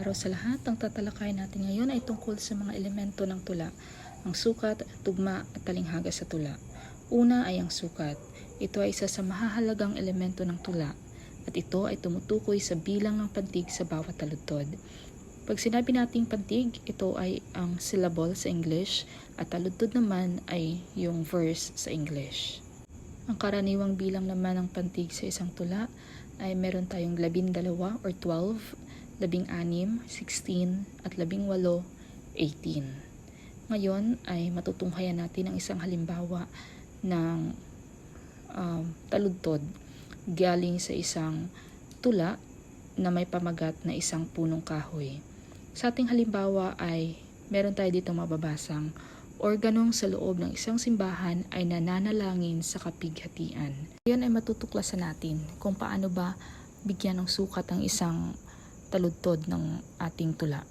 araw sa lahat. Ang tatalakayin natin ngayon ay tungkol sa mga elemento ng tula, ang sukat, tugma at talinghaga sa tula. Una ay ang sukat. Ito ay isa sa mahahalagang elemento ng tula at ito ay tumutukoy sa bilang ng pantig sa bawat taludtod. Pag sinabi nating pantig, ito ay ang syllable sa English at taludtod naman ay yung verse sa English. Ang karaniwang bilang naman ng pantig sa isang tula ay meron tayong 12 or 12, 16, 16 at 18, 18. Ngayon ay matutunghayan natin ang isang halimbawa ng taludtod galing sa isang tula na may pamagat na isang punong kahoy. Sa ating halimbawa ay meron tayo dito mababasang organong sa loob ng isang simbahan ay nananalangin sa kapighatian. Ngayon ay matutuklasan natin kung paano ba bigyan ng sukat ang isang taludtod ng ating tula.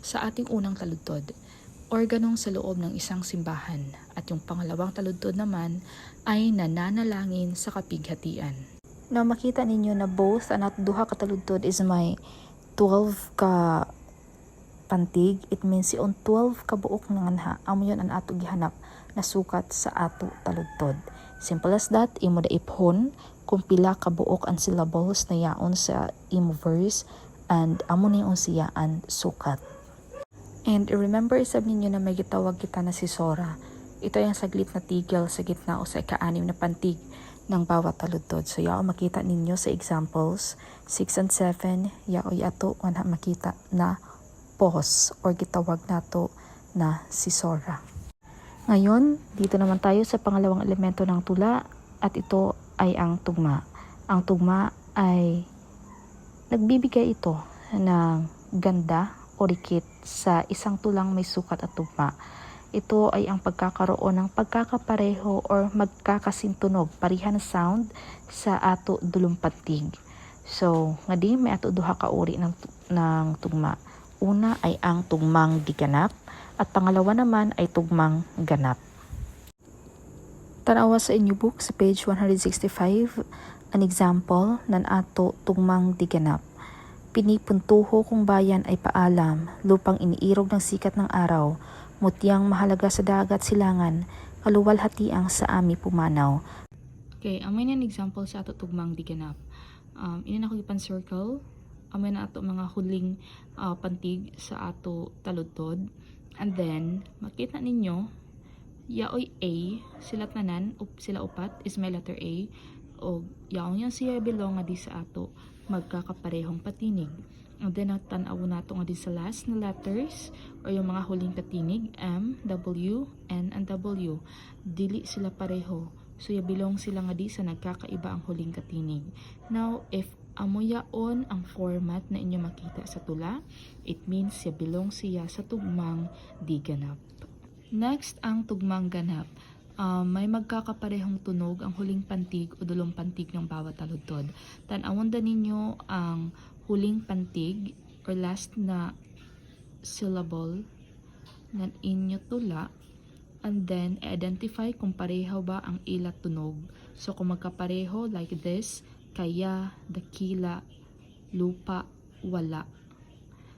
Sa ating unang taludtod, organong sa loob ng isang simbahan at yung pangalawang taludtod naman ay nananalangin sa kapighatian. Now makita ninyo na both anat duha ka taludtod is may 12 ka pantig. It means yung 12 ka buok nga anha amo yun ang ato gihanap na sukat sa ato taludtod. Simple as that, imo da iphon kung pila ka buok ang syllables na yaon sa imo verse and amo ni siyaan sukat. And remember, isab ninyo na may gitawag kita na sisora. Ito ay ang saglit na tigil sa gitna o sa ika-anim na pantig ng bawat taludtod. So yao makita ninyo sa examples 6 and 7, yao ato nga makita na pause or gitawag nato na sisora. Ngayon, dito naman tayo sa pangalawang elemento ng tula at ito ay ang tugma. Ang tugma ay nagbibigay ito ng ganda o rikit sa isang tulang may sukat at tugma. Ito ay ang pagkakaroon ng pagkakapareho or magkakasintunog, parihan sound sa ato dulong pantig. So, nga di may ato duha ka uri ng tugma. Una ay ang tugmang di ganap at pangalawa naman ay tugmang ganap. Tanawa sa inyo book sa page 165 an example ng ato tugmang di ganap. Pinipuntuho kung bayan ay paalam, lupang iniirog ng sikat ng araw, mutyang mahalaga sa dagat silangan, kaluwalhati ang sa ami pumanaw. Okay, amay na example sa ato tugmang di ganap. Ini na ko ipan circle. Amay na ato mga huling pantig sa ato taludtod. And then, makita ninyo, yaoy A, sila tanan, sila upat is may letter A, o yaong yan siya belong nga di sa ato magkakaparehong patinig. And then, tanaw nato nga di sa last na letters, or yung mga huling patinig, M, W, N, and W. Dili sila pareho. So, belong sila nga di sa nagkakaiba ang huling katinig. Now, if amo yaon ang format na inyo makita sa tula, it means siya belong siya sa tugmang di ganap. Next, ang tugmang ganap. May magkakaparehong tunog ang huling pantig o dulong pantig ng bawat taludtod. Tanawon da ninyo ang huling pantig or last na syllable ng inyo tula, and then identify kung pareho ba ang ila tunog. So kung magkapareho like this, kaya, dakila, lupa, wala.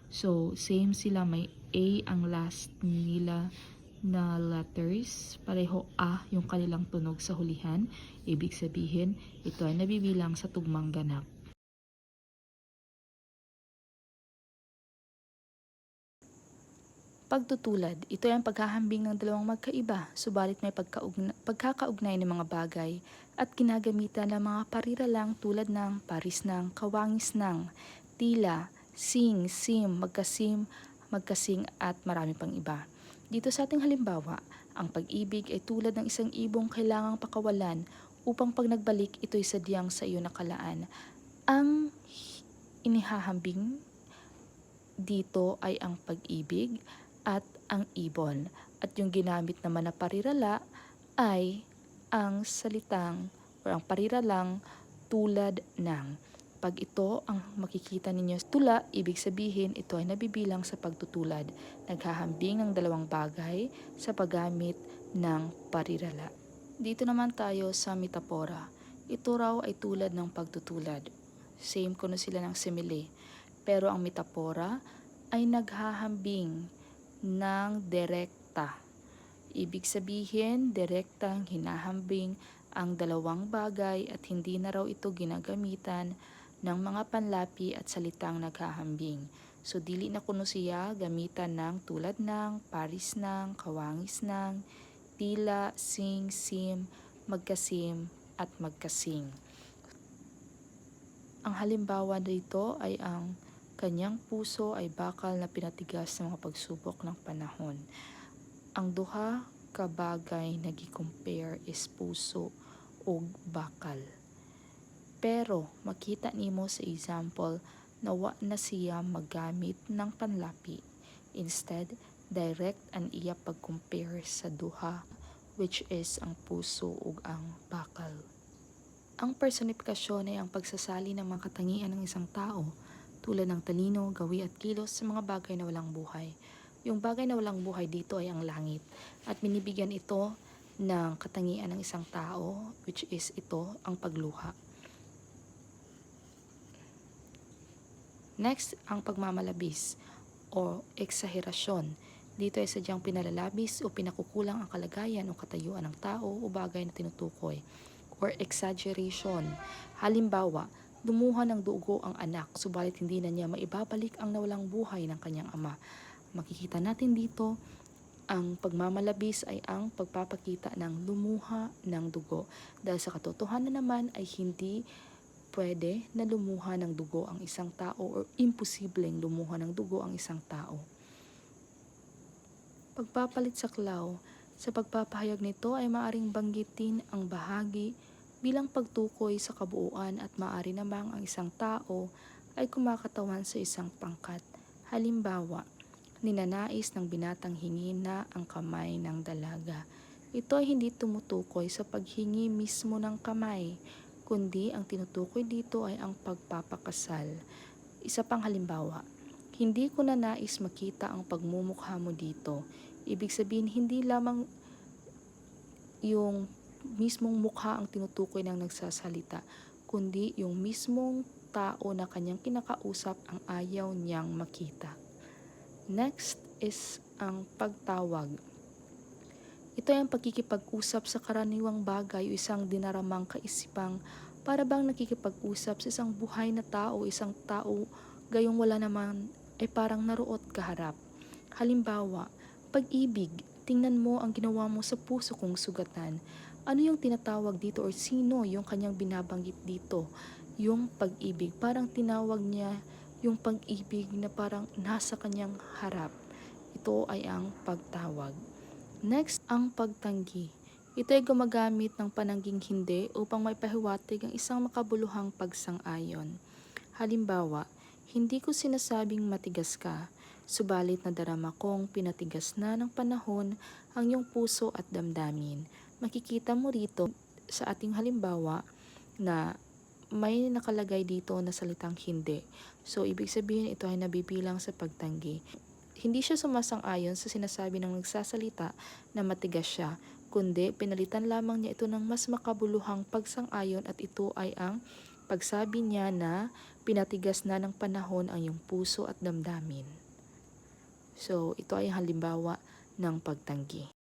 So, same sila. May A ang last nila na letters. Pareho A yung kanilang tunog sa hulihan. Ibig sabihin, ito ay nabibilang sa tugmang ganap. Pagtutulad, ito ay ang paghahambing ng dalawang magkaiba, subalit may pagkakaugnay ng mga bagay at ginagamitan ng mga pariralang tulad ng paris ng, kawangis ng, tila, sing, sim, magkasing at marami pang iba. Dito sa ating halimbawa, ang pag-ibig ay tulad ng isang ibong kailangang pakawalan upang pag nagbalik ito'y sadyang sa iyo nakalaan. Ang inihahambing dito ay ang pag-ibig at ang ibon. At yung ginamit naman na parirala ay ang salitang o ang pariralang tulad ng. Pag ito ang makikita ninyo sa tula, ibig sabihin ito ay nabibilang sa pagtutulad. Naghahambing ng dalawang bagay sa paggamit ng parirala. Dito naman tayo sa metapora. Ito raw ay tulad ng pagtutulad. Same kuno sila ng simile. Pero ang metapora ay naghahambing ng direkta. Ibig sabihin, direktang hinahambing ang dalawang bagay at hindi na raw ito ginagamitan ng mga panlapi at salitang naghahambing. So, dili na kuno siya gamitan ng tulad ng, paris ng, kawangis ng, tila, sing, sim, magkasim, at magkasing. Ang halimbawa dito ay ang kanyang puso ay bakal na pinatigas sa mga pagsubok ng panahon. Ang duha ka bagay na gi-compare is puso ug bakal. Pero makita nimo sa example na wa na siya magamit ng panlapi. Instead, direct ang iya pag-compare sa duha, which is ang puso ug ang bakal. Ang personifikasyon ay ang pagsasali ng mga katangian ng isang tao, tulad ng talino, gawi at kilos sa mga bagay na walang buhay. Yung bagay na walang buhay dito ay ang langit, at binibigyan ito ng katangian ng isang tao, which is ito ang pagluha. Next, ang pagmamalabis o eksaherasyon. Dito ay sadyang pinalalabis o pinakukulang ang kalagayan o katayuan ng tao o bagay na tinutukoy, or exaggeration. Halimbawa, lumuha ng dugo ang anak, subalit hindi na niya maibabalik ang nawalang buhay ng kanyang ama. Makikita natin dito, ang pagmamalabis ay ang pagpapakita ng lumuha ng dugo. Dahil sa katotohanan naman ay hindi pwede na lumuha ng dugo ang isang tao, or imposibleng lumuha ng dugo ang isang tao. Pagpapalit saklaw. Sa pagpapahayag nito ay maaring banggitin ang bahagi bilang pagtukoy sa kabuuan, at maari namang ang isang tao ay kumakatawan sa isang pangkat. Halimbawa, ninanais ng binatang hingi na ang kamay ng dalaga. Ito ay hindi tumutukoy sa paghingi mismo ng kamay, kundi ang tinutukoy dito ay ang pagpapakasal. Isa pang halimbawa, hindi ko na nais makita ang pagmumukha mo dito. Ibig sabihin, hindi lamang yung mismong mukha ang tinutukoy ng nagsasalita, kundi yung mismong tao na kanyang kinakausap ang ayaw niyang makita. Next is ang pagtawag. Ito ay ang pagkikipag-usap sa karaniwang bagay o isang dinaramang kaisipang para bang nakikipag-usap sa isang buhay na tao, isang tao gayong wala naman ay parang naruot kaharap. Halimbawa, pag-ibig. Tingnan mo ang ginawa mo sa puso kong sugatan. Ano yung tinatawag dito, or sino yung kanyang binabanggit dito? Yung pag-ibig. Parang tinawag niya yung pag-ibig na parang nasa kanyang harap. Ito ay ang pagtawag. Next, ang pagtanggi. Ito ay gumagamit ng panangging hindi upang maipahiwatig ang isang makabuluhang pagsang-ayon. Halimbawa, hindi ko sinasabing matigas ka, subalit nadarama kong pinatigas na ng panahon ang iyong puso at damdamin. Makikita mo rito sa ating halimbawa na may nakalagay dito na salitang hindi. So, ibig sabihin ito ay nabibilang sa pagtanggi. Hindi siya sumasang-ayon sa sinasabi ng nagsasalita na matigas siya, kundi pinalitan lamang niya ito ng mas makabuluhang pagsang-ayon, at ito ay ang pagsabi niya na pinatigas na ng panahon ang iyong puso at damdamin. So, ito ay halimbawa ng pagtanggi.